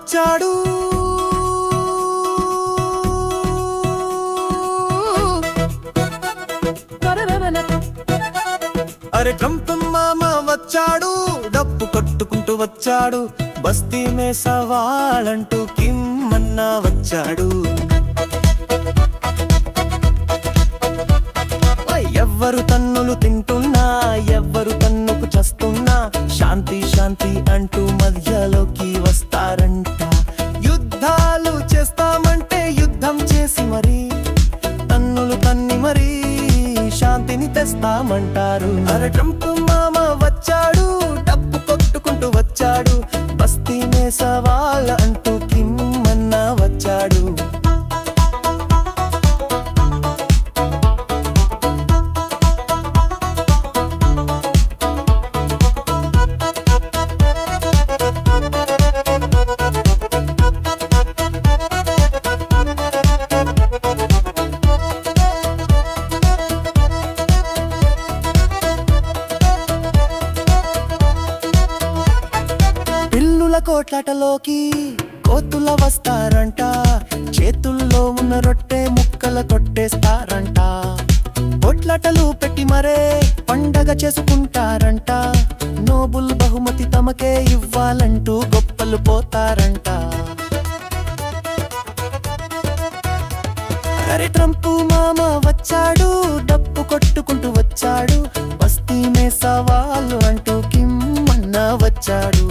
వచ్చాడు. అరే ట్రంప్ మామ వచ్చాడు, డప్పు కొట్టుకుంటూ వచ్చాడు. బస్తీ మే సవాలంటూ కిమ్మన్నా వచ్చాడు. ఎవ్వరు తన్నులు తింటున్నా, ఎవ్వరు తన్నుకు చస్తున్నా, శాంతి శాంతి అంటూ మధ్యలోకి వస్తారంట. యుద్ధాలు చేస్తామంటే యుద్ధం చేసి మరి, తన్నులు తన్ని మరి శాంతిని తెస్తామంటారు. అరే ట్రంప్ మామ వచ్చాడు, డప్పు కొట్టుకుంటూ వచ్చాడు. బస్తీ మే సవాల్ అంటూ కిమ్మన్నా వచ్చాడు. పిల్లుల కోట్లాటలోకి కోతుల వస్తారంట. చేతుల్లో ఉన్న రొట్టె ముక్కల కొట్టేస్తారంట. కోట్లాటలు పెట్టి మరే పండగ చేసుకుంటారంట. నోబుల్ బహుమతి తమకే ఇవ్వాలంటూ గొప్పలు పోతారంట. అరే ట్రంప్ మామ వచ్చాడు, డప్పు కొట్టుకుంటూ వచ్చాడు. బస్తీ మే సవాలు అంటూ కిమ్మన్నా వచ్చాడు.